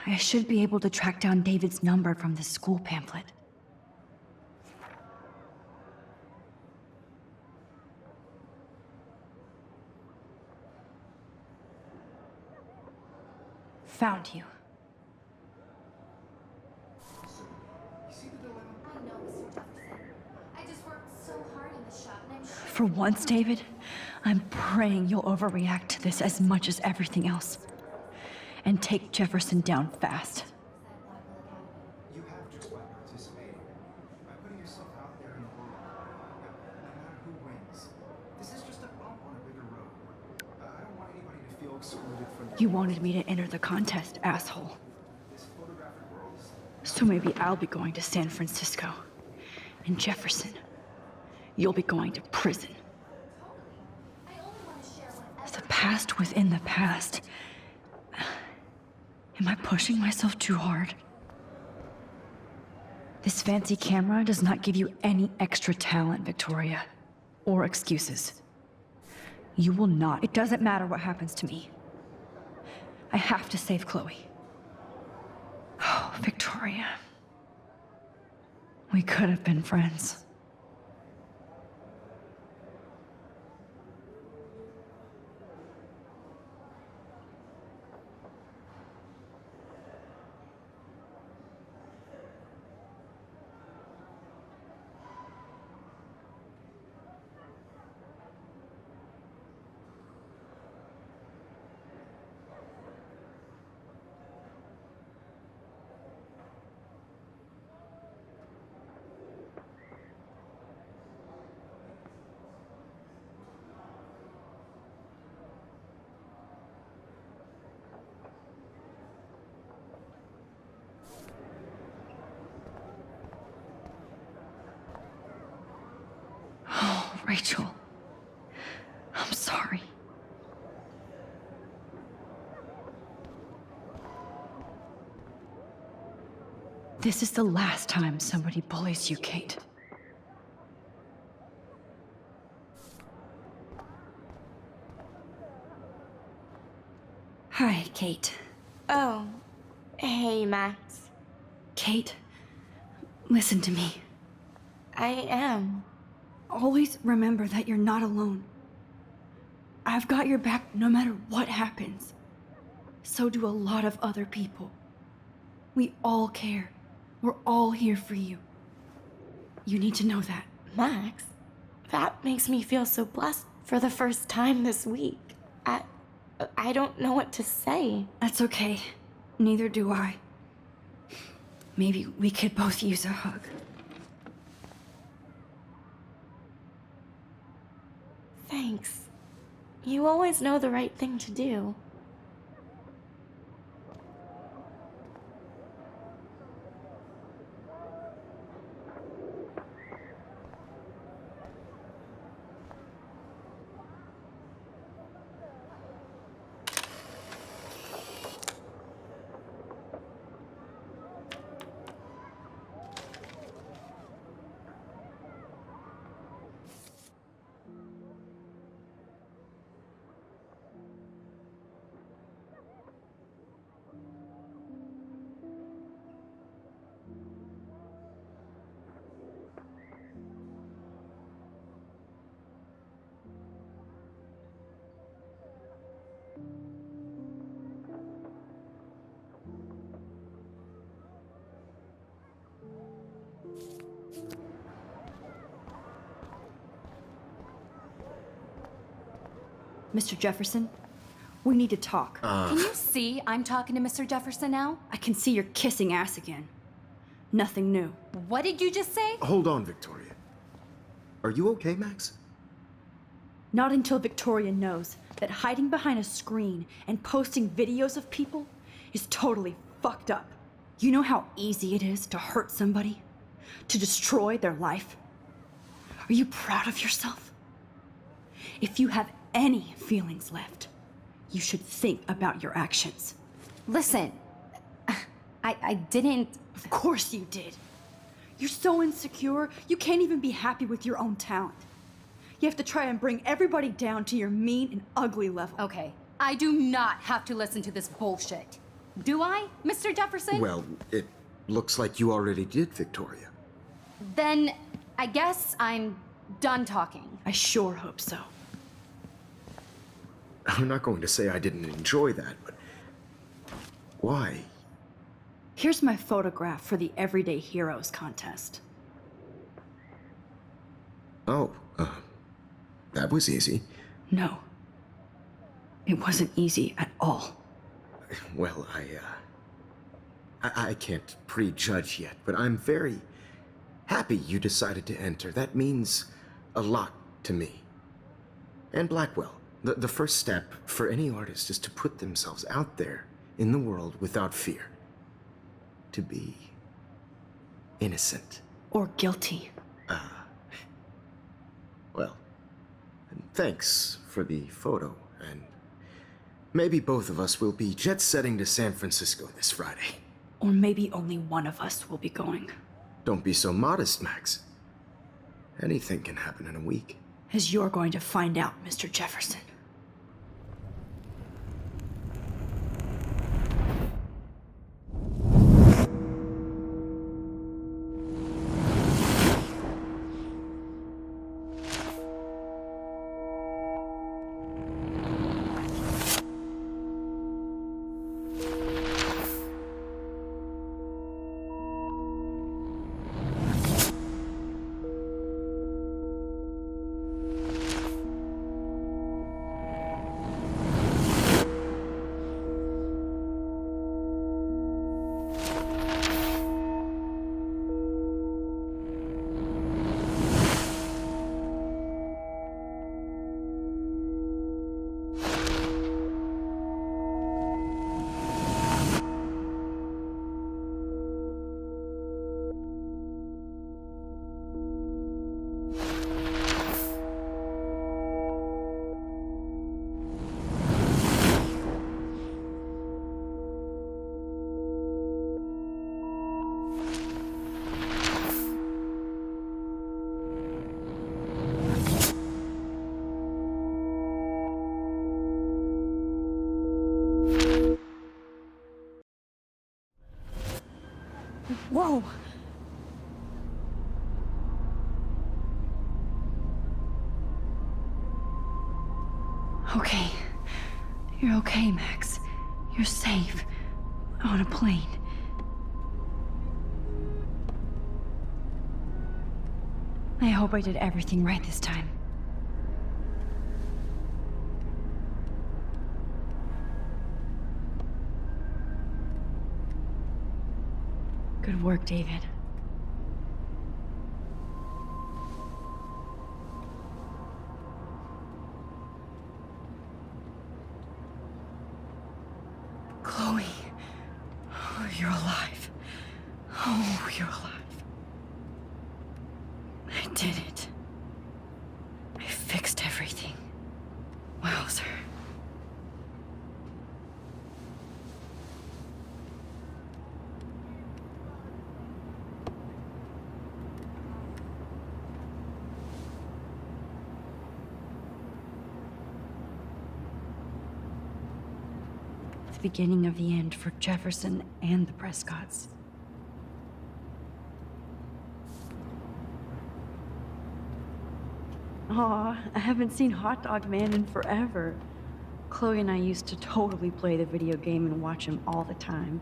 I should be able to track down David's number from the school pamphlet. Found you. For once, David, I'm praying you'll overreact to this as much as everything else. And take Jefferson down fast. You have just by participating, by putting yourself out there in the world, no matter who wins. This is just a bump on a bigger road. I don't want anybody to feel excluded from the... You wanted me to enter the contest, asshole. This photographic world is... So maybe I'll be going to San Francisco. And Jefferson, you'll be going to prison. The past within the past. Am I pushing myself too hard? This fancy camera does not give you any extra talent, Victoria. Or excuses. You will not. It doesn't matter what happens to me. I have to save Chloe. Oh, Victoria. We could have been friends. Rachel, I'm sorry. This is the last time somebody bullies you, Kate. Hi, Kate. Oh, hey, Max. Kate, listen to me. I am. Always remember that you're not alone. I've got your back no matter what happens. So do a lot of other people. We all care. We're all here for you. You need to know that. Max, that makes me feel so blessed for the first time this week. I don't know what to say. That's okay. Neither do I. Maybe we could both use a hug. Thanks. You always know the right thing to do. Mr. Jefferson, we need to talk. Can you see I'm talking to Mr. Jefferson now? I can see you're kissing ass again. Nothing new. What did you just say? Hold on, Victoria. Are you okay, Max? Not until Victoria knows that hiding behind a screen and posting videos of people is totally fucked up. You know how easy it is to hurt somebody? To destroy their life? Are you proud of yourself? If you have any feelings left, you should think about your actions. Listen, I didn't... Of course you did. You're so insecure, you can't even be happy with your own talent. You have to try and bring everybody down to your mean and ugly level. Okay, I do not have to listen to this bullshit. Do I, Mr. Jefferson? Well, it looks like you already did, Victoria. Then I guess I'm done talking. I sure hope so. I'm not going to say I didn't enjoy that, but why? Here's my photograph for the Everyday Heroes contest. Oh, that was easy. No. It wasn't easy at all. Well, I can't prejudge yet, but I'm very happy you decided to enter. That means a lot to me. And Blackwell. The first step for any artist is to put themselves out there in the world without fear. To be innocent. Or guilty. Well, thanks for the photo, and maybe both of us will be jet-setting to San Francisco this Friday. Or maybe only one of us will be going. Don't be so modest, Max. Anything can happen in a week. As you're going to find out, Mr. Jefferson. Whoa! Okay. You're okay, Max. You're safe. On a plane. I hope I did everything right this time. Good work, David. Chloe. Oh, you're alive. Oh, you're alive. I did it. I fixed everything. Wowzer. The beginning of the end for Jefferson and the Prescotts. Aw, I haven't seen Hot Dog Man in forever. Chloe and I used to totally play the video game and watch him all the time.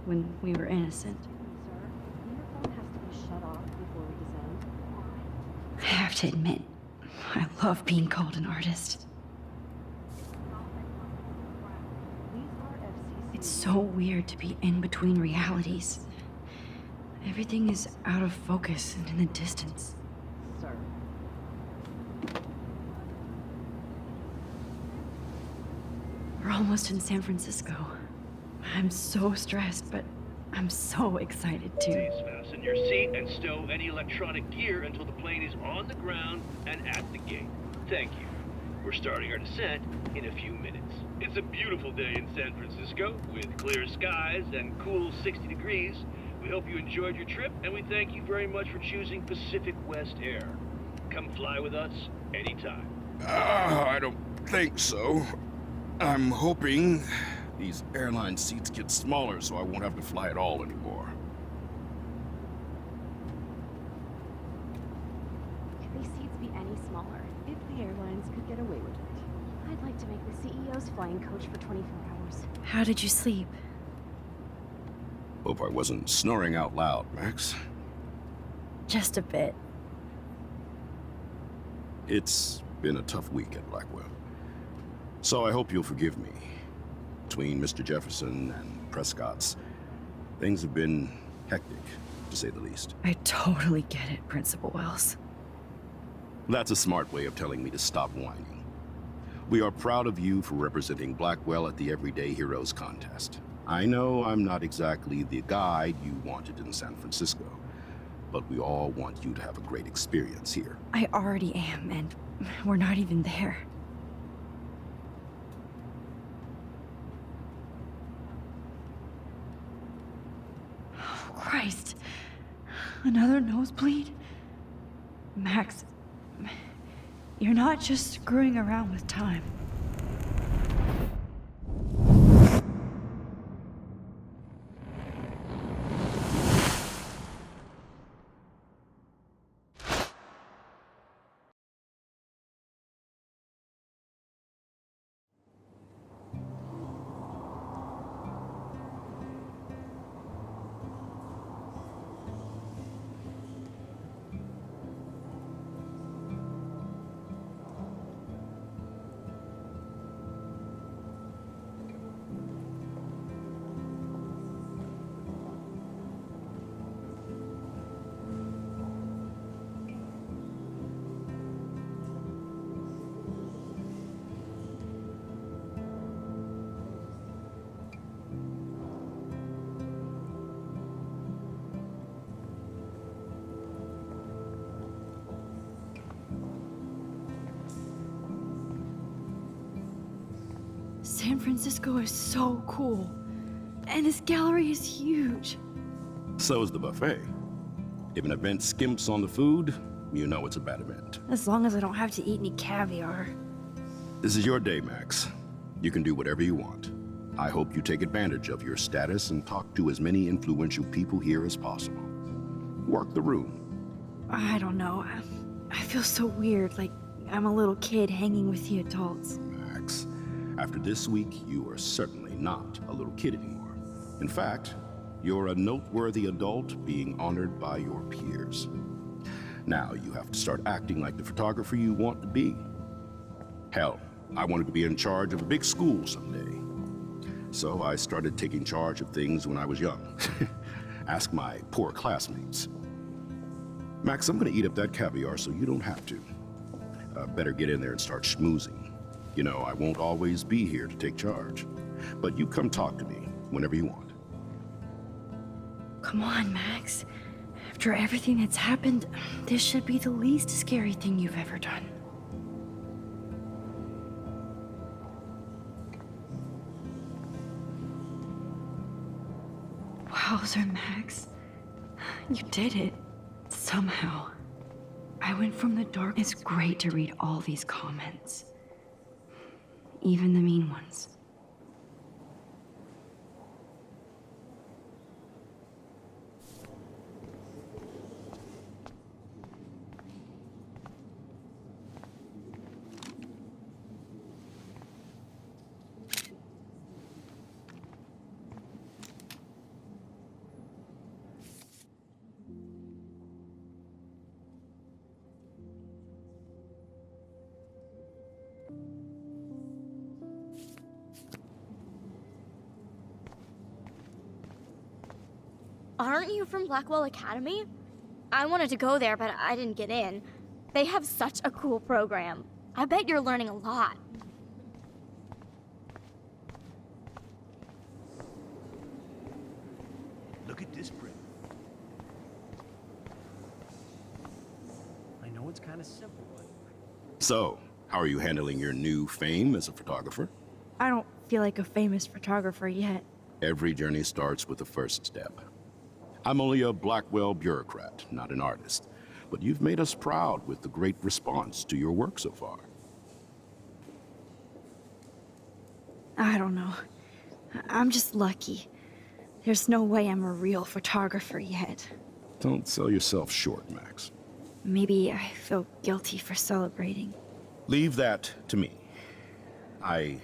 When we were innocent. I have to admit, I love being called an artist. It's so weird to be in between realities. Everything is out of focus and in the distance. We're almost in San Francisco. I'm so stressed, but I'm so excited too. Please fasten your seat and stow any electronic gear until the plane is on the ground and at the gate. Thank you. We're starting our descent in a few minutes. It's a beautiful day in San Francisco with clear skies and cool 60 degrees. We hope you enjoyed your trip, and we thank you very much for choosing Pacific West Air. come fly with us anytime. I don't think so. I'm hoping these airline seats get smaller so I won't have to fly at all anymore. Could these seats be any smaller? If the airlines could get away with it. I'd like to make the CEO's flying coach for 24 hours. How did you sleep? Hope I wasn't snoring out loud, Max. Just a bit. It's been a tough week at Blackwell. So I hope you'll forgive me. Between Mr. Jefferson and Prescott's, things have been hectic, to say the least. I totally get it, Principal Wells. That's a smart way of telling me to stop whining. We are proud of you for representing Blackwell at the Everyday Heroes contest. I know I'm not exactly the guide you wanted in San Francisco, but we all want you to have a great experience here. I already am, and we're not even there. Oh, Christ. Another nosebleed? Max, you're not just screwing around with time. San Francisco is so cool. And this gallery is huge. So is the buffet. If an event skimps on the food, you know it's a bad event. As long as I don't have to eat any caviar. This is your day, Max. You can do whatever you want. I hope you take advantage of your status and talk to as many influential people here as possible. Work the room. I don't know. I feel so weird, like I'm a little kid hanging with the adults. Max, after this week, you are certainly not a little kid anymore. In fact, you're a noteworthy adult being honored by your peers. Now you have to start acting like the photographer you want to be. Hell, I wanted to be in charge of a big school someday. So I started taking charge of things when I was young. Ask my poor classmates. Max, I'm gonna eat up that caviar so you don't have to. Better get in there and start schmoozing. You know, I won't always be here to take charge. But you come talk to me whenever you want. Come on, Max. After everything that's happened, this should be the least scary thing you've ever done. Wowzer, Max. You did it. Somehow. I went from the dark. It's great to read all these comments. Even the mean ones. Aren't you from Blackwell Academy? I wanted to go there, but I didn't get in. They have such a cool program. I bet you're learning a lot. Look at this print. I know it's kind of simple, but... So, how are you handling your new fame as a photographer? I don't feel like a famous photographer yet. Every journey starts with the first step. I'm only a Blackwell bureaucrat, not an artist. but you've made us proud with the great response to your work so far. I don't know. I'm just lucky. There's no way I'm a real photographer yet. Don't sell yourself short, Max. Maybe I feel guilty for celebrating. Leave that to me. I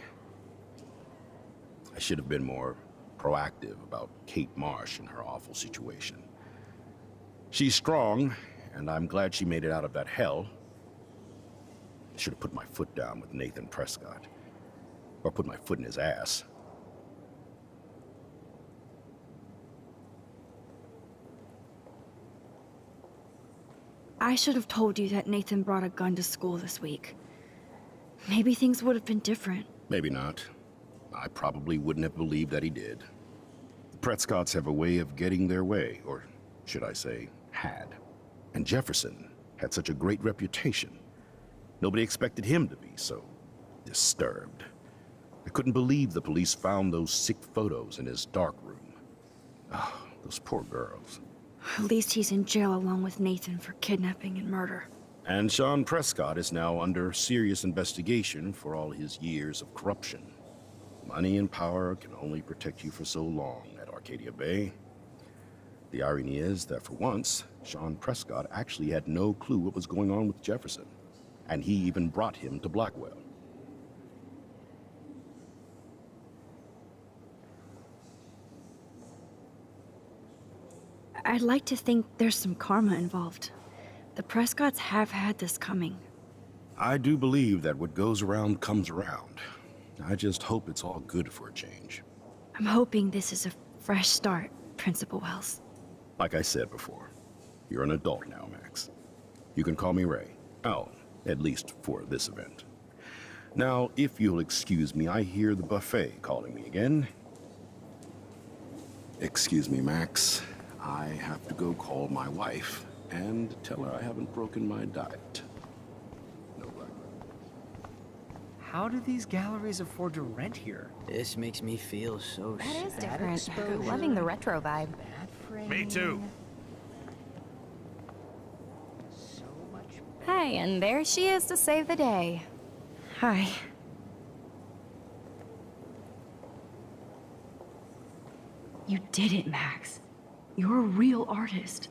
should have been more proactive about Kate Marsh and her awful situation. She's strong, and I'm glad she made it out of that hell. I should have put my foot down with Nathan Prescott. Or put my foot in his ass. I should have told you that Nathan brought a gun to school this week. Maybe things would have been different. Maybe not. I probably wouldn't have believed that he did. The Prescotts have a way of getting their way, or should I say, had. And Jefferson had such a great reputation. Nobody expected him to be so disturbed. I couldn't believe the police found those sick photos in his dark room. Oh, those poor girls. At least he's in jail along with Nathan for kidnapping and murder. And Sean Prescott is now under serious investigation for all his years of corruption. Money and power can only protect you for so long at Arcadia Bay. The irony is that for once, Sean Prescott actually had no clue what was going on with Jefferson. And he even brought him to Blackwell. I'd like to think there's some karma involved. The Prescotts have had this coming. I do believe that what goes around comes around. I just hope it's all good for a change. I'm hoping this is a fresh start, Principal Wells. Like I said before, you're an adult now, Max. You can call me Ray. Oh, at least for this event. Now, if you'll excuse me, I hear the buffet calling me again. Excuse me, Max. I have to go call my wife and tell her I haven't broken my diet. No Black. How do these galleries afford to rent here? This makes me feel so That is sad. different. Exposure. Loving the retro vibe. Bad framing. Me too. So much. Hey, and there she is to save the day. Hi. You did it, Max. You're a real artist.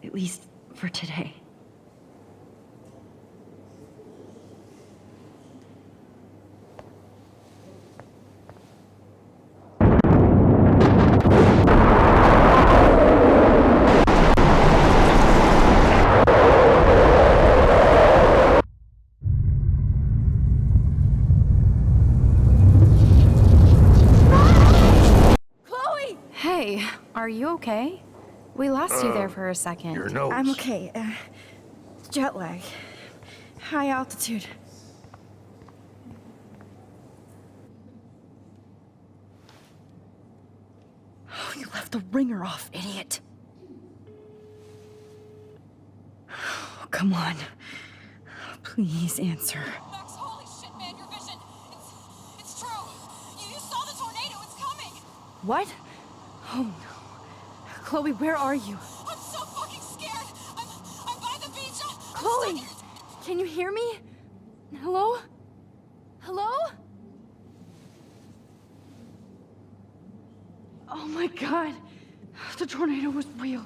At least for today. Hey, are you okay? We lost you there for a second. Your nose. I'm okay. Jet lag. High altitude. Oh, you left the ringer off, idiot. Oh, come on. Please answer. Max, holy shit, man, your vision. It's true. You saw the tornado. It's coming. What? Oh no. Chloe, where are you? I'm so fucking scared. I'm by the beach. I'm Chloe! stuck. Can you hear me? Hello? Hello? Oh my god. The tornado was real.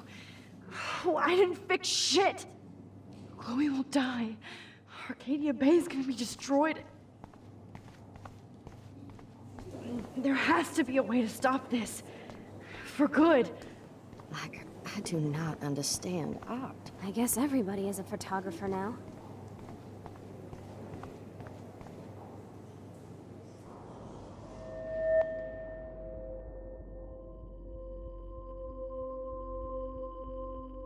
Oh, I didn't fix shit. Chloe will die. Arcadia Bay is gonna be destroyed. There has to be a way to stop this. For good. Like, I do not understand art. I guess everybody is a photographer now.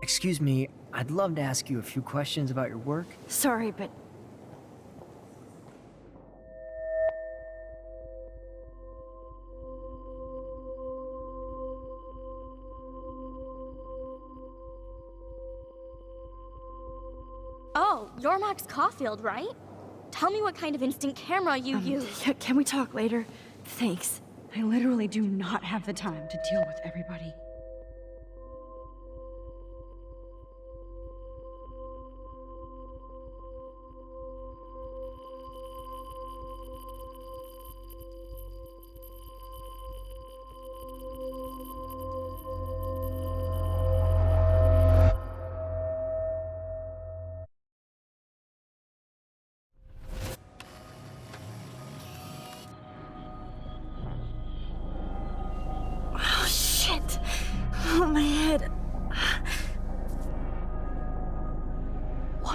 Excuse me, I'd love to ask you a few questions about your work. Sorry, but Oh, you're Max Caulfield, right? Tell me what kind of instant camera you use. can we talk later? Thanks. I literally do not have the time to deal with everybody.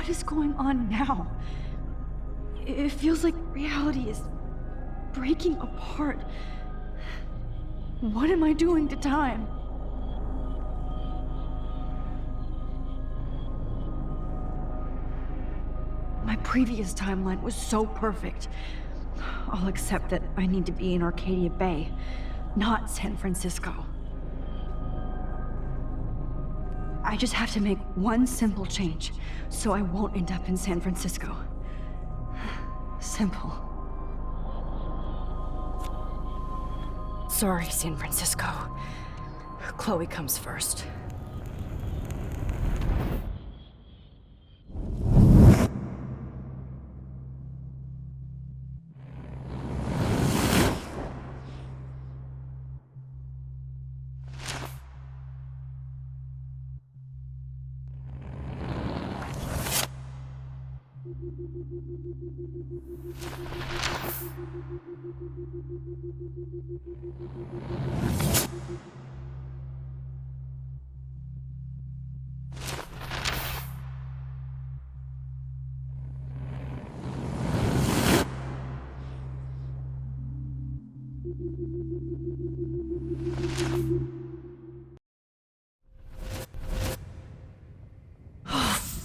What is going on now? It feels like reality is breaking apart. What am I doing to time? My previous timeline was so perfect. I'll accept that I need to be in Arcadia Bay, not San Francisco. I just have to make one simple change, so I won't end up in San Francisco. Simple. Sorry, San Francisco. Chloe comes first.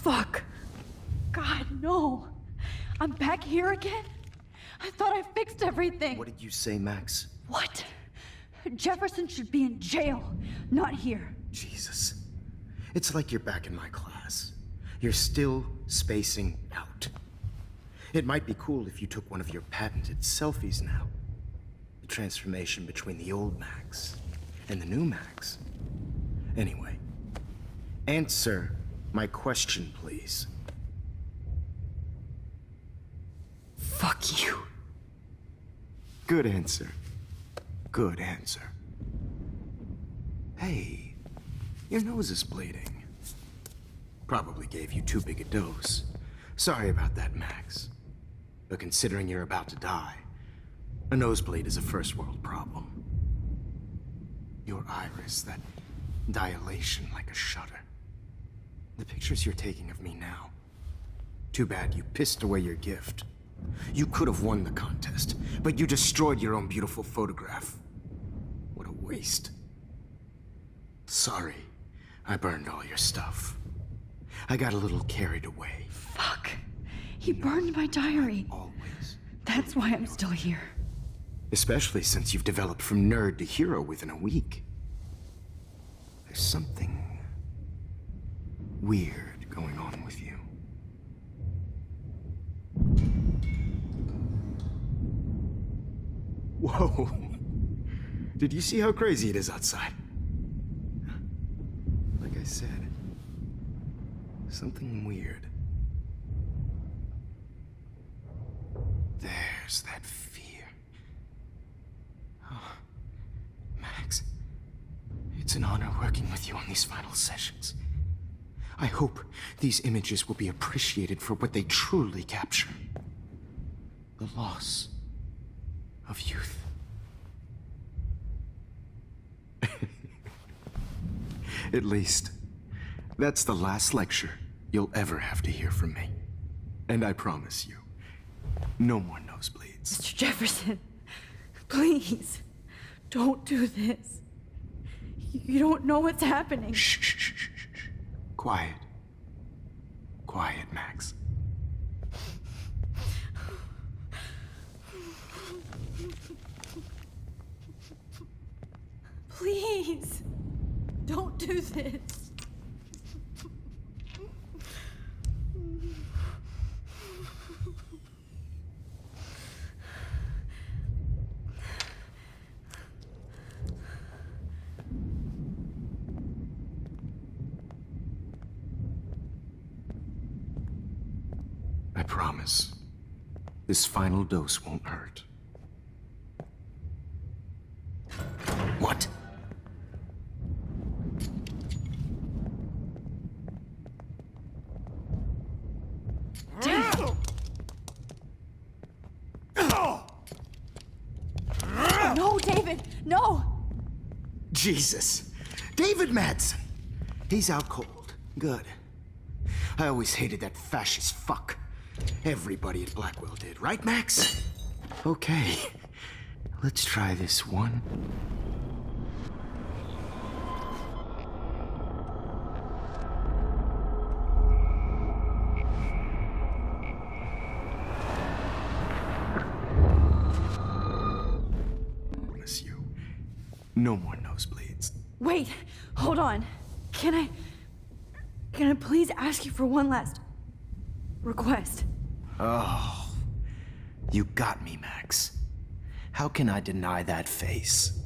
Fuck. God, no. I'm back here again? I thought I fixed everything. What did you say, Max? What? Jefferson should be in jail, not here. Jesus. It's like you're back in my class. You're still spacing out. It might be cool if you took one of your patented selfies now. The transformation between the old Max and the new Max. Anyway, answer my question, please. Fuck you. Good answer. Good answer. Hey, your nose is bleeding. Probably gave you too big a dose. Sorry about that, Max. But considering you're about to die, a nosebleed is a first world problem. Your iris, that dilation like a shutter. The pictures you're taking of me now. Too bad you pissed away your gift. You could have won the contest, but you destroyed your own beautiful photograph. What a waste. Sorry, I burned all your stuff. I got a little carried away. Fuck. He burned my diary. Always. That's why I'm still here. Especially since you've developed from nerd to hero within a week. There's something weird going on with you. Whoa. Did you see how crazy it is outside? Like I said, something weird. There's that fear. Oh, Max, it's an honor working with you on these final sessions. I hope these images will be appreciated for what they truly capture. The loss of youth. At least, that's the last lecture you'll ever have to hear from me. And I promise you, no more nosebleeds. Mr. Jefferson, please, don't do this. You don't know what's happening. Shh, shh, shh, shh, shh. Quiet. Quiet, Max. Please, don't do this. I promise, this final dose won't hurt. What? No, David, no! Jesus. David Madsen. He's out cold. Good. I always hated that fascist fuck. Everybody at Blackwell did, right, Max? Okay, let's try this one. Bless you. No more nosebleeds. Wait, hold on. Can I please ask you for one last request? Oh, you got me, Max. How can I deny that face?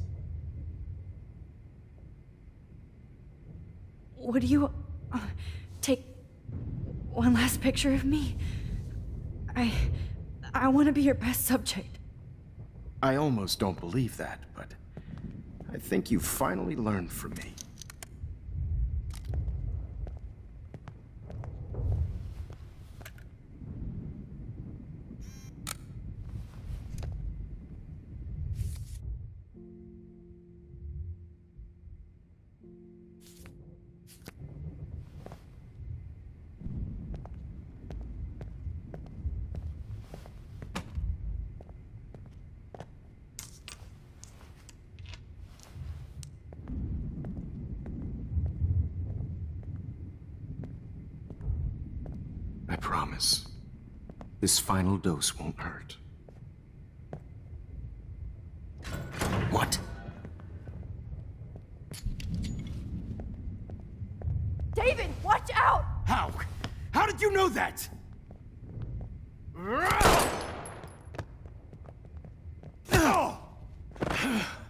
Would you take one last picture of me? I want to be your best subject. I almost don't believe that, but I think you finally learned from me. I promise. This final dose won't hurt. What? David, watch out! How? How did you know that?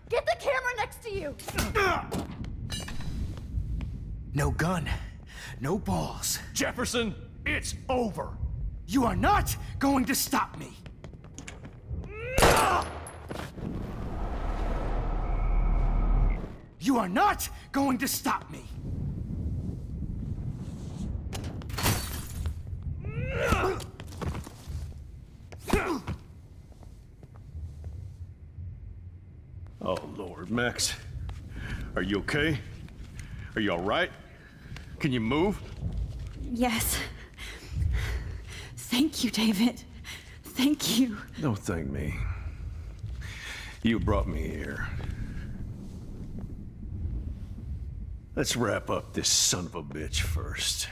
Get the camera next to you! No gun, no balls. Jefferson, it's over. You are not going to stop me. You are not going to stop me. Oh, Lord, Max. Are you okay? Are you all right? Can you move? Yes. Thank you, David. Thank you. Don't thank me. You brought me here. Let's wrap up this son of a bitch first.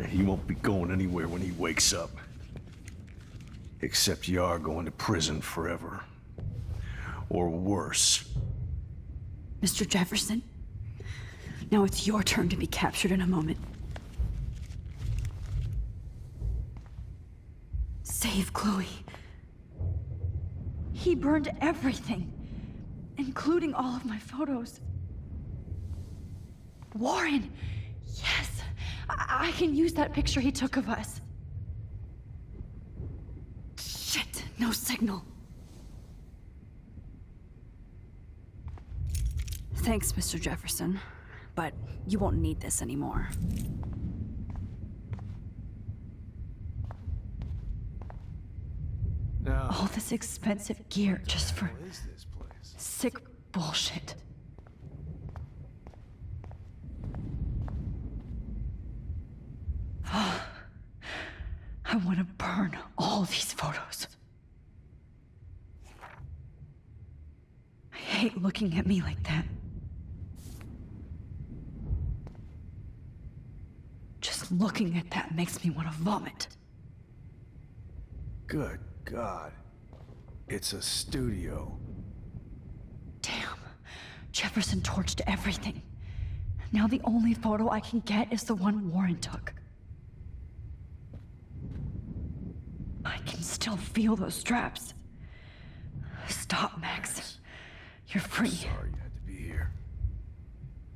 He won't be going anywhere when he wakes up. Except you are going to prison forever. Or worse. Mr. Jefferson, now it's your turn to be captured in a moment. Save Chloe. He burned everything, including all of my photos. Warren! Yes! I can use that picture he took of us. Shit, no signal. Thanks, Mr. Jefferson, but you won't need this anymore. Now, All this expensive gear just for what is this place? sick bullshit. I want to burn all these photos. I hate looking at me like that. Just looking at that makes me want to vomit. Good God. It's a studio. Damn. Jefferson torched everything. Now the only photo I can get is the one Warren took. I can still feel those straps. Stop, Max. You're free. Sorry you had to be here.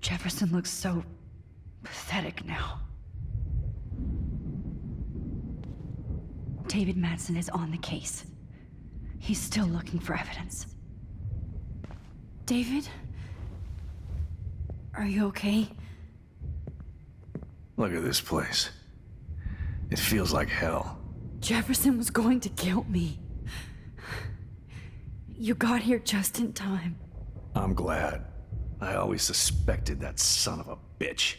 Jefferson looks so pathetic now. David Madsen is on the case. He's still looking for evidence. David? Are you okay? Look at this place. It feels like hell. Jefferson was going to kill me. You got here just in time. I'm glad. I always suspected that son of a bitch.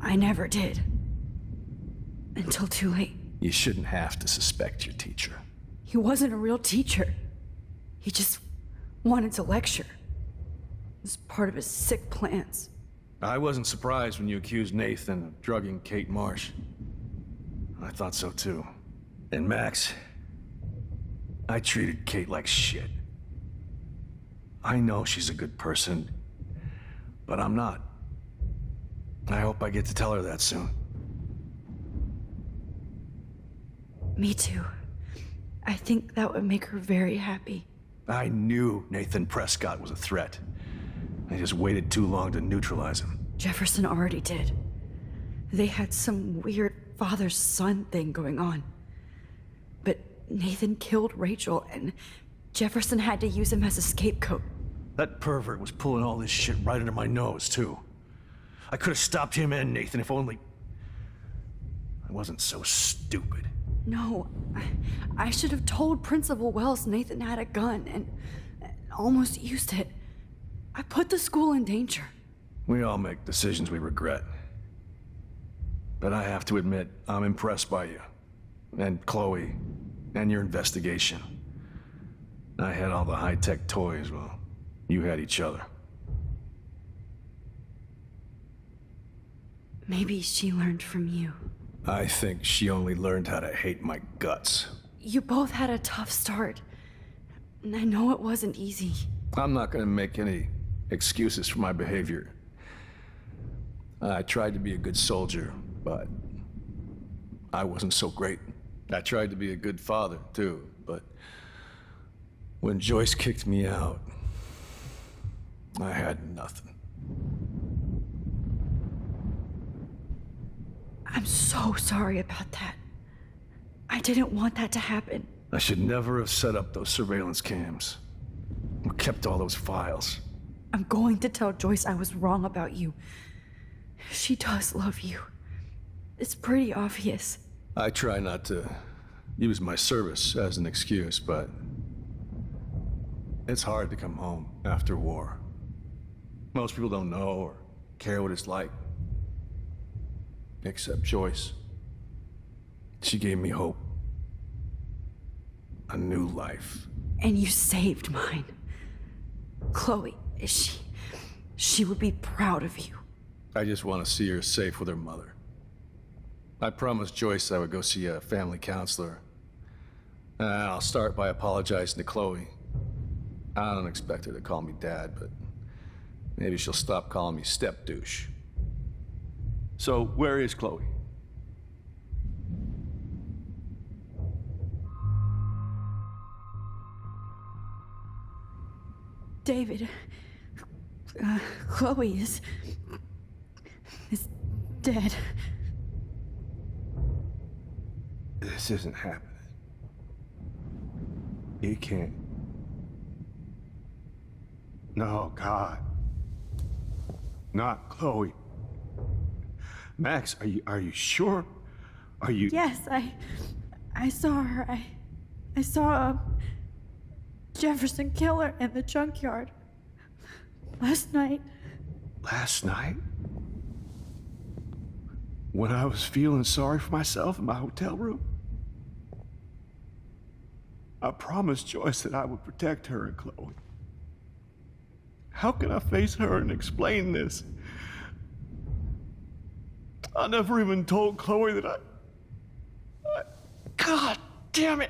I never did. Until too late. You shouldn't have to suspect your teacher. He wasn't a real teacher. He just wanted to lecture. It was part of his sick plans. I wasn't surprised when you accused Nathan of drugging Kate Marsh. I thought so too. And Max, I treated Kate like shit. I know she's a good person, but I'm not. I hope I get to tell her that soon. Me too. I think that would make her very happy. I knew Nathan Prescott was a threat. I just waited too long to neutralize him. Jefferson already did. They had some weird father-son thing going on. But Nathan killed Rachel, and Jefferson had to use him as a scapegoat. That pervert was pulling all this shit right under my nose, too. I could have stopped him and Nathan if only I wasn't so stupid. No, I should have told Principal Wells Nathan had a gun and almost used it. I put the school in danger. We all make decisions we regret. But I have to admit, I'm impressed by you. And Chloe. And your investigation. I had all the high-tech toys, well, you had each other. Maybe she learned from you. I think she only learned how to hate my guts. You both had a tough start. And I know it wasn't easy. I'm not gonna make any excuses for my behavior. I tried to be a good soldier, but I wasn't so great. I tried to be a good father, too, but when Joyce kicked me out, I had nothing. I'm so sorry about that. I didn't want that to happen. I should never have set up those surveillance cams. Or kept all those files. I'm going to tell Joyce I was wrong about you. She does love you. It's pretty obvious. I try not to use my service as an excuse, but it's hard to come home after war. Most people don't know or care what it's like. Except Joyce. She gave me hope. A new life. And you saved mine. Chloe, she would be proud of you. I just want to see her safe with her mother. I promised Joyce I would go see a family counselor. And I'll start by apologizing to Chloe. I don't expect her to call me Dad, but maybe she'll stop calling me step-douche. So, where is Chloe? David, Chloe is dead. This isn't happening. It can't. No, God. Not Chloe. Max, are you sure? Are you? Yes, I saw her. I saw Jefferson kill her in the junkyard last night. Last night? When I was feeling sorry for myself in my hotel room? I promised Joyce that I would protect her and Chloe. How can I face her and explain this? I never even told Chloe that I... God damn it!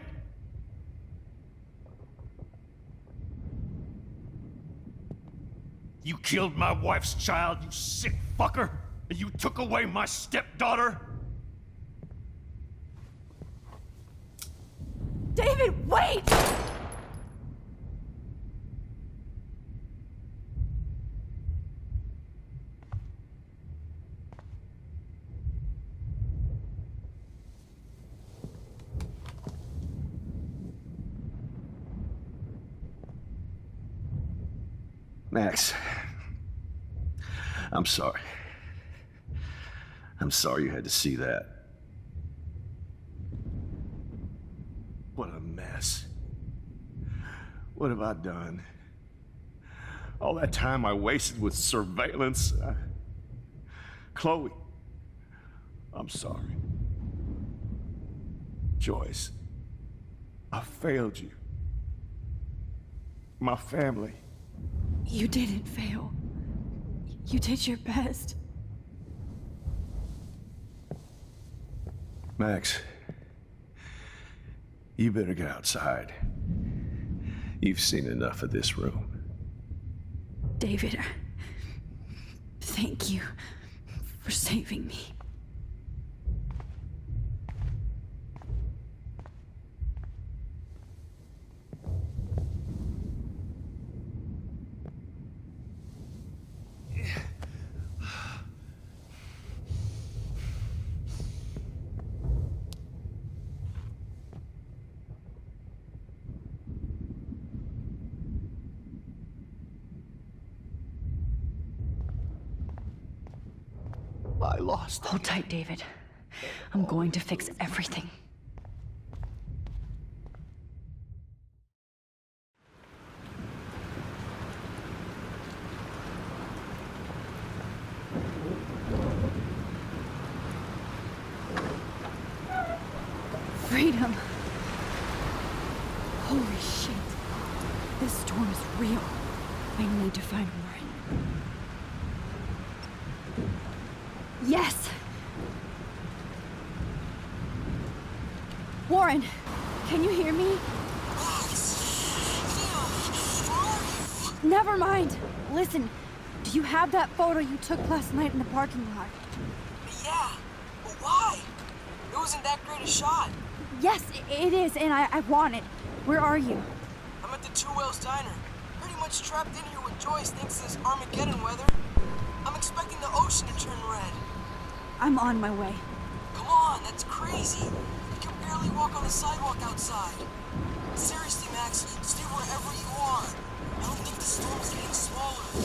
You killed my wife's child, you sick fucker! And you took away my stepdaughter? David, wait! Max, I'm sorry. I'm sorry you had to see that. What a mess. What have I done? All that time I wasted with surveillance. Chloe, I'm sorry. Joyce, I failed you. My family. You didn't fail. You did your best. Max, you better get outside. You've seen enough of this room. David, thank you for saving me. I lost it. Hold tight, David. I'm going to fix everything. Freedom. Holy shit. This storm is real. I need to find Warren. Yes! Warren, can you hear me? Never mind. Listen, do you have that photo you took last night in the parking lot? Yeah, but why? It wasn't that great a shot. Yes, it is, and I want it. Where are you? I'm at the Two Whales Diner. Pretty much trapped in here with Joyce thinks this Armageddon weather. I'm expecting the ocean to turn red. I'm on my way. Come on, that's crazy. You can barely walk on the sidewalk outside. Seriously, Max, stay wherever you are. I don't think the storm's getting smaller. I'm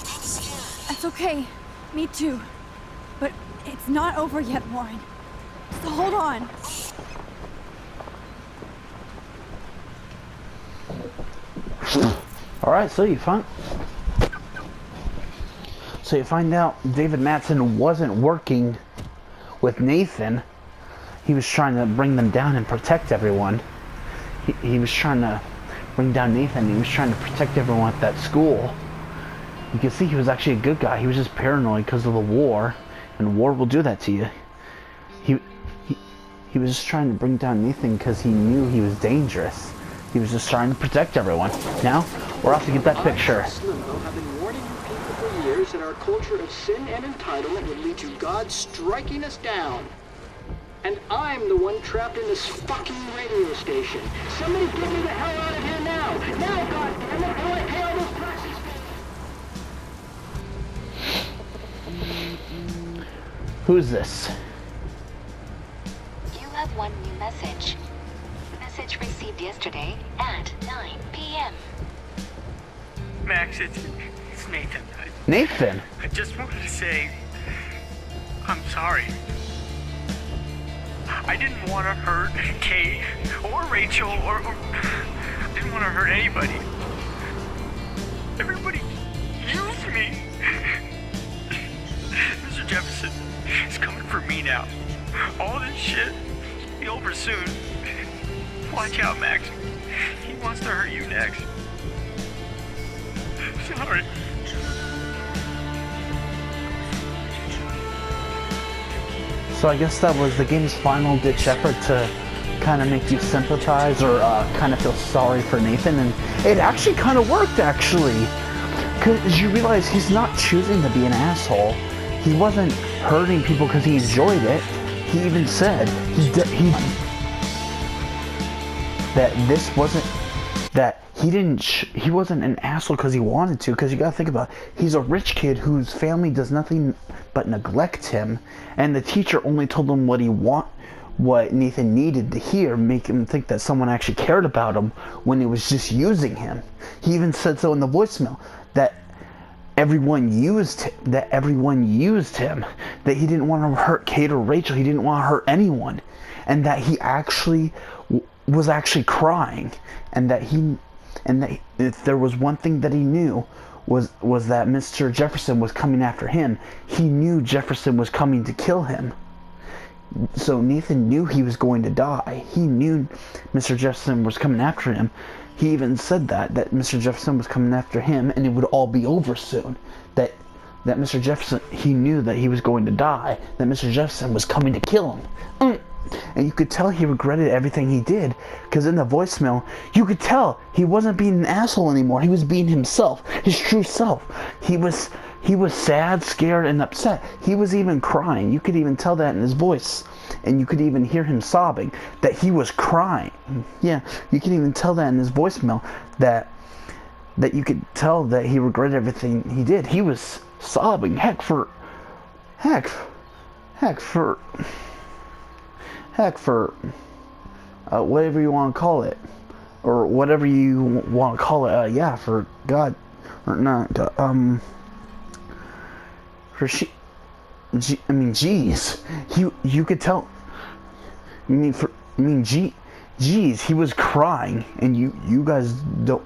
kinda scared. That's okay. Me too. But it's not over yet, Warren. So hold on. Alright, so you find out David Madsen wasn't working with Nathan. He was trying to bring them down and protect everyone. He was trying to bring down Nathan. He was trying to protect everyone at that school. You can see he was actually a good guy. He was just paranoid because of the war, and war will do that to you. He was just trying to bring down Nathan because he knew he was dangerous. He was just trying to protect everyone. Now, we're off to get that picture. I, Slimbo, have been warning you people for years that our culture of sin and entitlement would lead to God striking us down. And I'm the one trapped in this fucking radio station. Somebody get me the hell out of here now! Now, goddammit, while I pay all those taxes! Who's this? You have one new message. Message received yesterday at 9 p.m. Max, it's Nathan. Nathan? I just wanted to say, I'm sorry. I didn't want to hurt Kate or Rachel or I didn't want to hurt anybody. Everybody used me. Mr. Jefferson is coming for me now. All this shit will be over soon. Watch out, Max. He wants to hurt you next. Sorry. So I guess that was the game's final ditch effort to kind of make you sympathize or kind of feel sorry for Nathan, and it actually kind of worked, actually. Because you realize he's not choosing to be an asshole. He wasn't hurting people because he enjoyed it. He even said that this wasn't, that he wasn't an asshole because he wanted to, because you gotta think about it. He's a rich kid whose family does nothing but neglect him, and the teacher only told him what Nathan needed to hear, make him think that someone actually cared about him when he was just using him. He even said so in the voicemail, that everyone used him, that he didn't want to hurt Kate or Rachel, he didn't want to hurt anyone, and that he actually was actually crying, and and that if there was one thing that he knew was that Mr. Jefferson was coming after him. He knew Jefferson was coming to kill him. So Nathan knew he was going to die. He knew Mr. Jefferson was coming after him. He even said that Mr. Jefferson was coming after him and it would all be over soon. That Mr. Jefferson, he knew that he was going to die. That Mr. Jefferson was coming to kill him. And you could tell he regretted everything he did, because in the voicemail, you could tell he wasn't being an asshole anymore. He was being himself, his true self. He was sad, scared, and upset. He was even crying. You could even tell that in his voice. And you could even hear him sobbing, that he was crying. Yeah, you could even tell that in his voicemail, that you could tell that he regretted everything he did. He was sobbing. Heck for whatever you want to call it, or whatever you want to call it. Yeah, for God, or not. Jeez, you could tell. Jeez, he was crying, and you guys don't.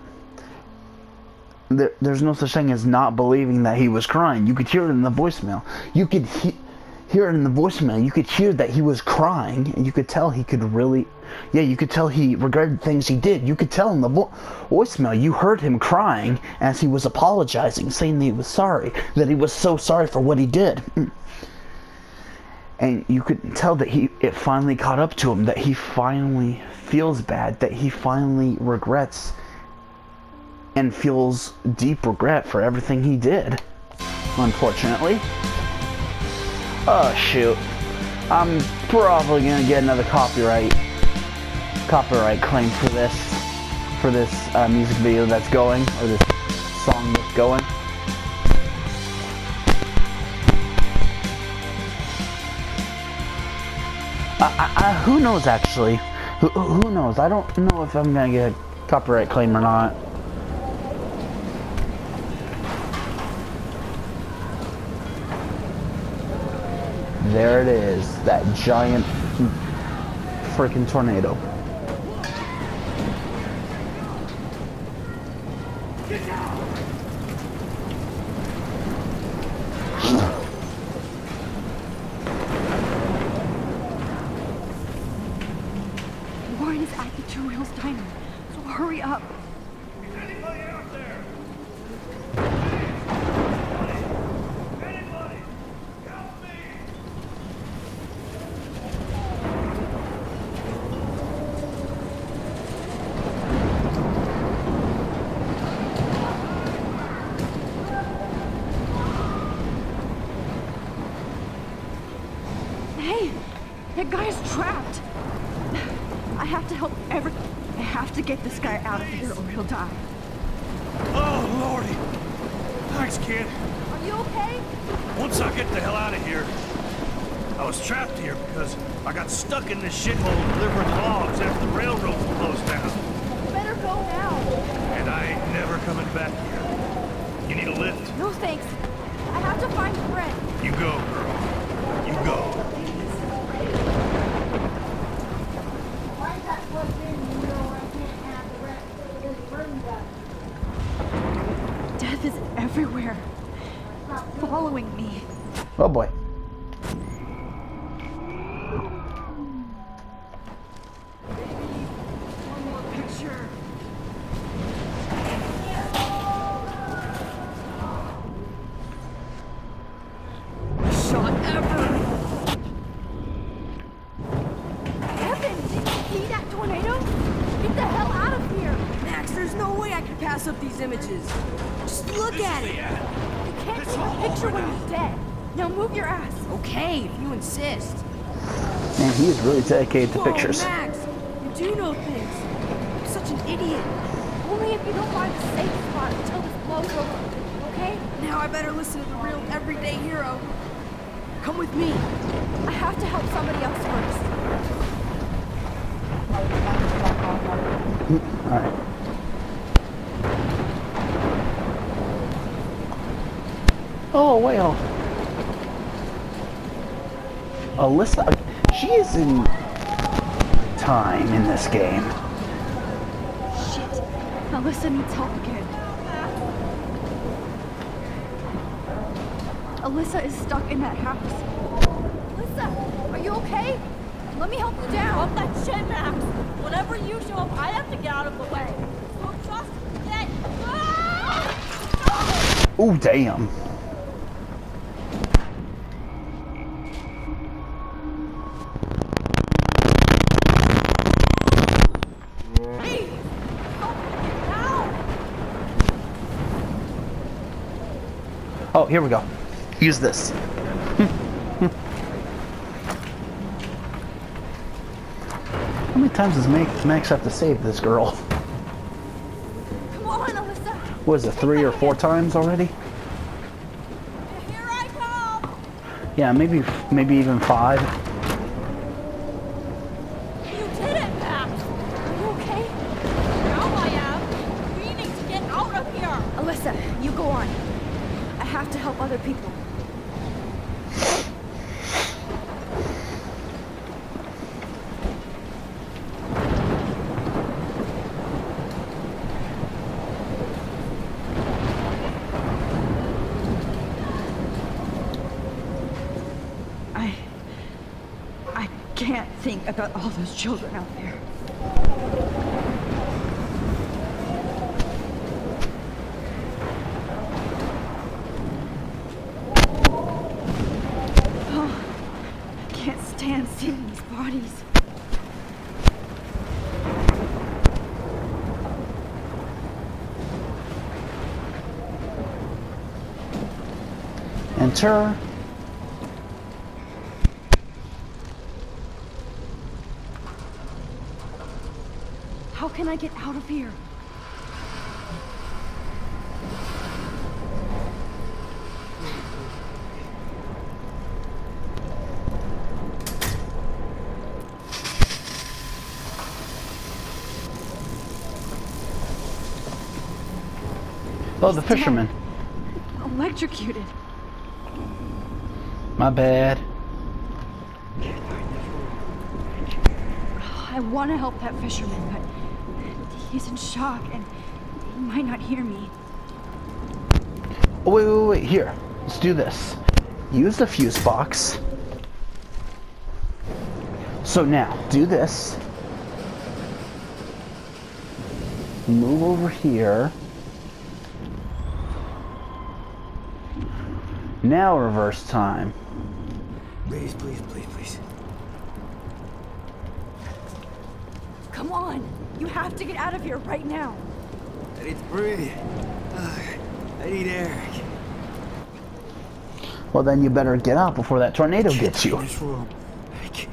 There's no such thing as not believing that he was crying. You could hear it in the voicemail. You could hear it in the voicemail. You could hear that he was crying, and you could tell he could really... Yeah, you could tell he regretted things he did. You could tell in the voicemail, you heard him crying as he was apologizing, saying that he was sorry, that he was so sorry for what he did. And you could tell that it finally caught up to him, that he finally feels bad, that he finally regrets and feels deep regret for everything he did, unfortunately. Oh shoot, I'm probably gonna get another copyright claim for this music video that's going, or this song that's going. Who knows actually? Who knows? I don't know if I'm gonna get a copyright claim or not. There it is, that giant freaking tornado. Warren is at the Two Wheels Diner, so hurry up. Anybody out there? Anybody? Help me! Hey, that guy's trapped. I have to help I have to get this guy out of here or he'll die. Oh, Lordy! Thanks, kid. Are you okay? Once I get the hell out of here, I was trapped here because I got stuck in this shithole delivering logs after the railroad closed down. You better go now. And I ain't never coming back here. You need a lift? No thanks. I have to find Fred. You go, girl. You go. Death is everywhere. It's following me. Oh boy. One more picture. Shot ever. Evan, did you see that tornado? Get the hell out of here. Max, there's no way I can pass up these images. Just look at it. You can't take a picture when you're dead. Now move your ass. Okay, if you insist. Man, he is really dedicated to Whoa, pictures. Max, you do know things. You're such an idiot. Only if you don't find a safe spot until this blows over. Okay? Now I better listen to the real everyday hero. Come with me. I have to help somebody else first. Alright. Oh, well. Alyssa, she is in time in this game. Shit. Alyssa needs help again. Alyssa is stuck in that house. Alyssa, are you okay? Let me help you down. Fuck that shit, Max. Whenever you show up, I have to get out of the way. So just get... Oh, damn. Oh, here we go. Use this. How many times does Max have to save this girl? Come on, Alyssa. What is it, 3 or 4 times already? Here I come. Yeah, maybe even 5. You did it, Max. Are you okay? Now I am. We need to get out of here. Alyssa, you go on. I have to help other people. I can't think about all those children out there. Can't seeing these bodies. Enter. How can I get out of here? Oh, the fisherman. Electrocuted. My bad. I want to help that fisherman, but he's in shock and he might not hear me. Oh, wait. Here. Let's do this. Use the fuse box. So now, do this. Move over here. Now reverse time. Please. Come on! You have to get out of here right now! I need to breathe. I need air. Well, then you better get out before that tornado gets you. In this room. I can't.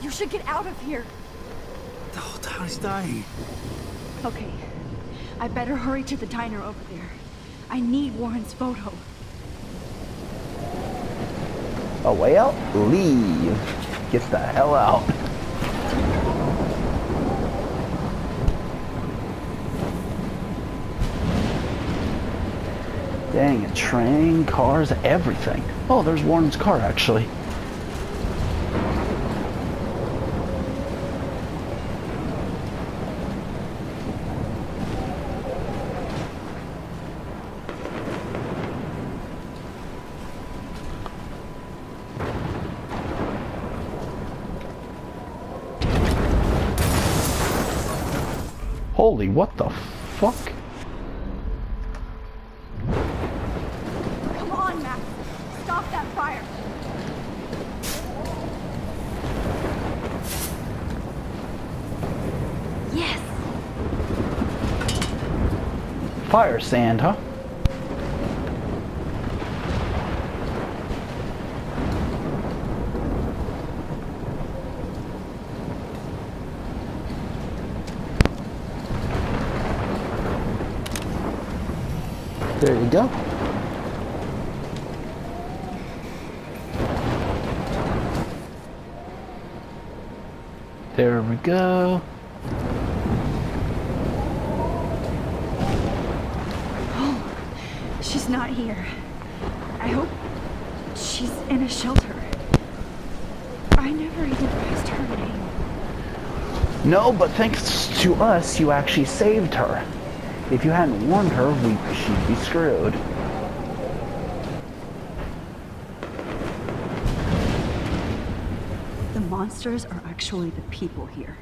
You should get out of here! The whole town is dying. Okay. I better hurry to the diner over there. I need Warren's photo. A way out? Leave. Get the hell out. Dang, a train, cars, everything. Oh, there's Warren's car, actually. Holy, what the fuck? Come on, Max. Stop that fire. Yes. Fire sand, huh? There you go. There we go. Oh, she's not here. I hope she's in a shelter. I never even asked her name. No, but thanks to us, you actually saved her. If you hadn't warned her, she'd be screwed. The monsters are actually the people here.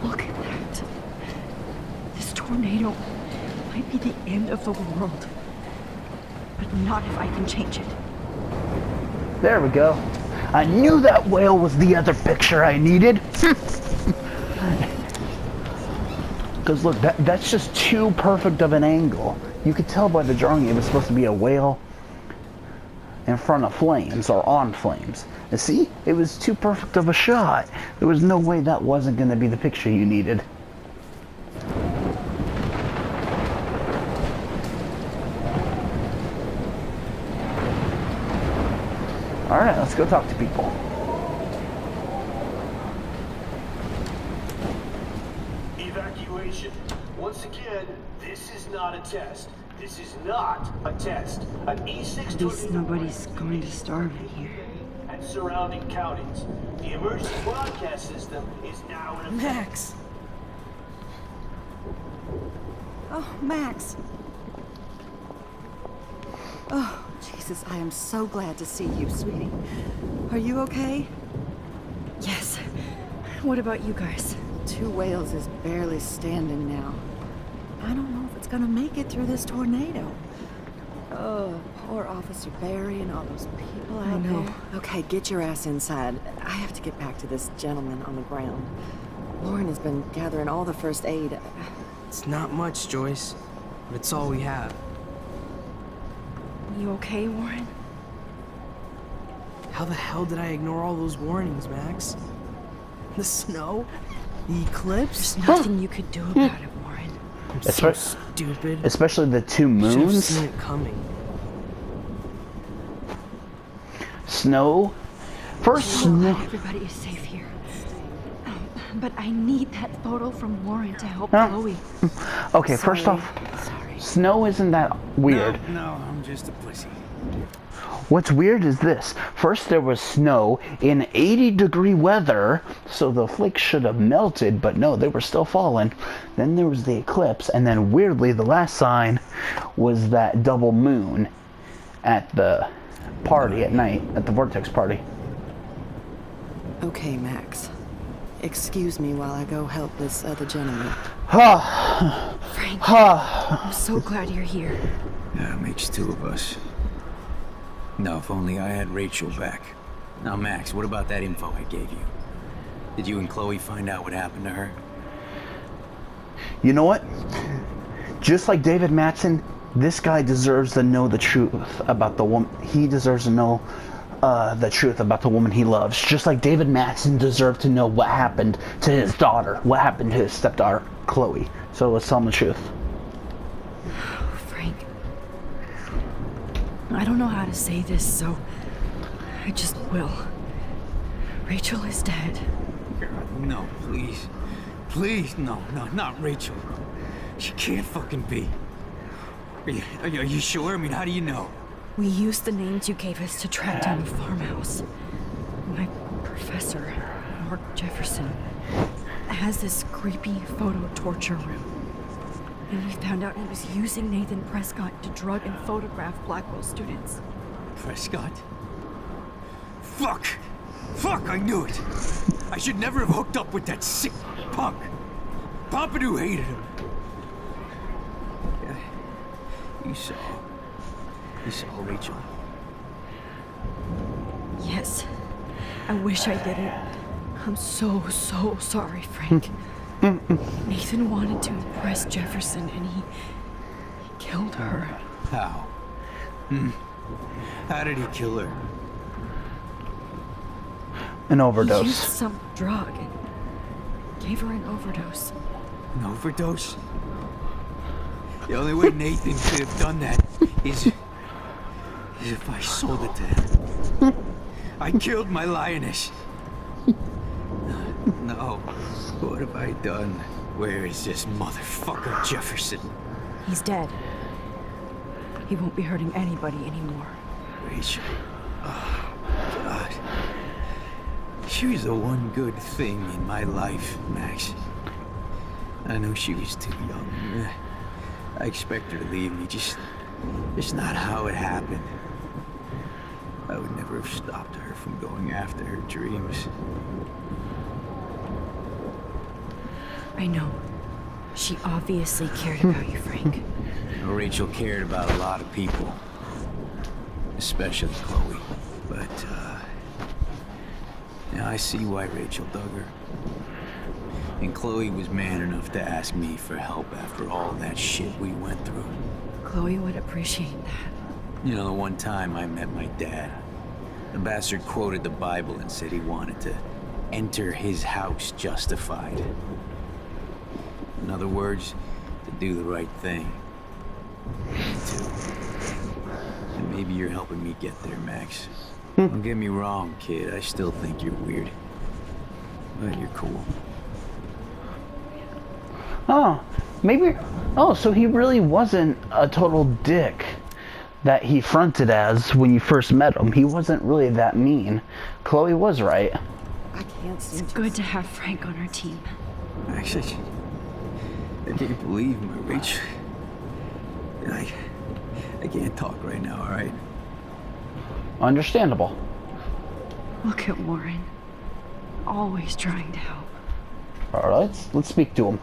Look at that. This tornado might be the end of the world. But not if I can change it. There we go. I knew that whale was the other picture I needed. Because look, that's just too perfect of an angle. You could tell by the drawing it was supposed to be a whale in front of flames or on flames. And see, it was too perfect of a shot. There was no way that wasn't going to be the picture you needed. Alright, let's go talk to people. Evacuation. Once again, this is not a test. This is not a test. An E6 At least nobody's going to starve in here. and surrounding counties. The emergency broadcast system is now in effect. Max! Oh, Max! Oh, Jesus, I am so glad to see you, sweetie. Are you okay? Yes. What about you guys? Two Whales is barely standing now. I don't know if it's gonna make it through this tornado. Oh, poor Officer Barry and all those people out there. Okay, get your ass inside. I have to get back to this gentleman on the ground. Lauren has been gathering all the first aid. It's not much, Joyce, but it's all we have. You okay, Warren? How the hell did I ignore all those warnings, Max? The snow? The eclipse? There's nothing you could do about it, Warren. I'm so stupid. Especially the two Should've moons. seen it coming. Snow. First snow. Everybody is safe here. But I need that photo from Warren to help Huh? Chloe. Okay, first off, snow isn't that weird. No, I'm just a pussy. What's weird is this. First there was snow in 80-degree weather, so the flakes should have melted, but no, they were still falling. Then there was the eclipse, and then weirdly the last sign was that double moon at the party at night, at the Vortex party. Okay, Max. Excuse me while I go help this other gentleman. Frank, I'm so glad you're here. Yeah, it makes two of us. Now, if only I had Rachel back. Now, Max, what about that info I gave you? Did you and Chloe find out what happened to her? You know what? Just like David Mattson, this guy deserves to know the truth about the woman. He deserves to know the truth about the woman he loves. Just like David Mattson deserved to know what happened to his daughter, what happened to his stepdaughter, Chloe. So let's tell him the truth. Frank. I don't know how to say this, so I just will. Rachel is dead. No, please. Please, no, not Rachel. She can't fucking be. Are you sure? I mean, how do you know? We used the names you gave us to track down the farmhouse. My professor, Mark Jefferson, has this creepy photo torture room. And we found out he was using Nathan Prescott to drug and photograph Blackwell students. Prescott? Fuck! Fuck, I knew it! I should never have hooked up with that sick punk! Pompidou hated him! Yeah, you saw Rachel. Yes. I wish I didn't. I'm so sorry, Frank. Nathan wanted to impress Jefferson and he killed her. How? How did he kill her? An He overdose. used some drug and gave her an overdose. An overdose? The only way Nathan could have done that is if I sold it to him. I killed my lioness. No, what have I done? Where is this motherfucker Jefferson? He's dead. He won't be hurting anybody anymore. Rachel. Oh, God. She was the one good thing in my life, Max. I know she was too young. I expect her to leave me, just not how it happened. I would never have stopped her from going after her dreams. I know. She obviously cared about you, Frank. Rachel cared about a lot of people. Especially Chloe. But, now I see why Rachel dug her. And Chloe was man enough to ask me for help after all that shit we went through. Chloe would appreciate that. You know, the one time I met my dad, the bastard quoted the Bible and said he wanted to enter his house justified. In other words, to do the right thing. Me too. And maybe you're helping me get there, Max. Don't get me wrong, kid. I still think you're weird. But you're cool. Oh, maybe... Oh, so he really wasn't a total dick that he fronted as when you first met him. He wasn't really that mean. Chloe was right. I can't seem It's good to have Frank on our team. Actually, I can't believe my Rachel. I can't talk right now, alright? Understandable. Look at Warren. Always trying to help. Alright, let's speak to him.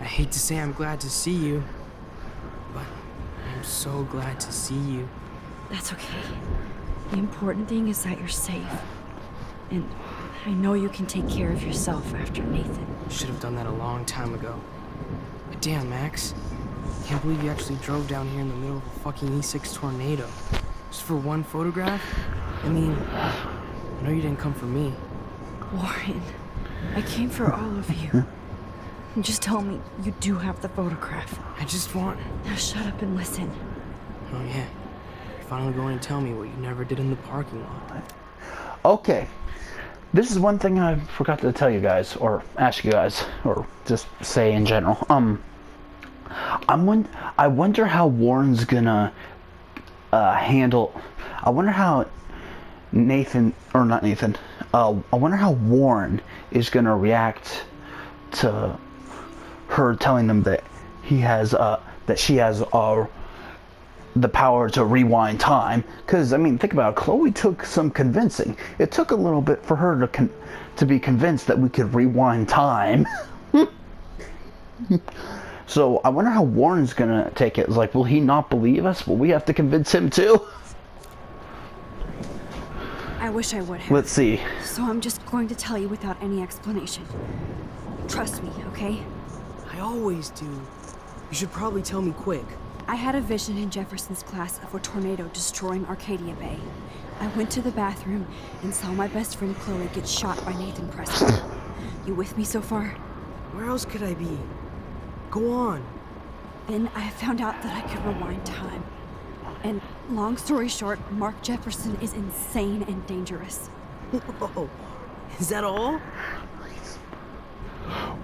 I hate to say I'm glad to see you, but I'm so glad to see you. That's okay. The important thing is that you're safe. And I know you can take care of yourself after Nathan. Should have done that a long time ago. But damn, Max. Can't believe you actually drove down here in the middle of a fucking E6 tornado. Just for one photograph? I mean, I know you didn't come for me. Warren, I came for all of you. Just tell me you do have the photograph. I just want... Now shut up and listen. Oh yeah. You're finally going to tell me what you never did in the parking lot. Okay. This is one thing I forgot to tell you guys, or ask you guys, or just say in general. I wonder how Warren's gonna handle... I wonder how Nathan, or not Nathan, I wonder how Warren is gonna react to her telling them that he has, that she has, the power to rewind time. Because, I mean, think about it. Chloe took some convincing. It took a little bit for her to be convinced that we could rewind time. So, I wonder how Warren's gonna take it. It's like, will he not believe us? Will we have to convince him too? I wish I would have. Let's see. So I'm just going to tell you without any explanation. Trust me, okay? I always do. You should probably tell me quick. I had a vision in Jefferson's class of a tornado destroying Arcadia Bay. I went to the bathroom and saw my best friend Chloe get shot by Nathan Preston. You with me so far? Where else could I be? Go on. Then I found out that I could rewind time. And long story short, Mark Jefferson is insane and dangerous. Whoa. Is that all?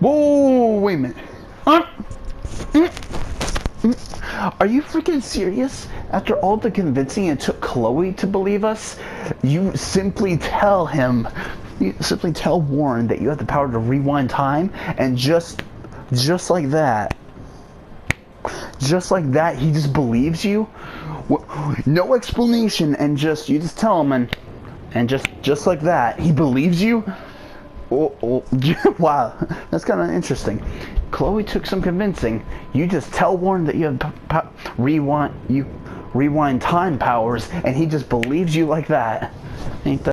Whoa, wait a minute. Are you freaking serious? After all the convincing it took Chloe to believe us, you simply tell Warren that you have the power to rewind time, and just like that, he just believes you? No explanation, and you just tell him, and just like that, he believes you? Oh, wow, that's kind of interesting. Chloe took some convincing. You just tell Warren that you have rewind time powers, and he just believes you like that. Ain't that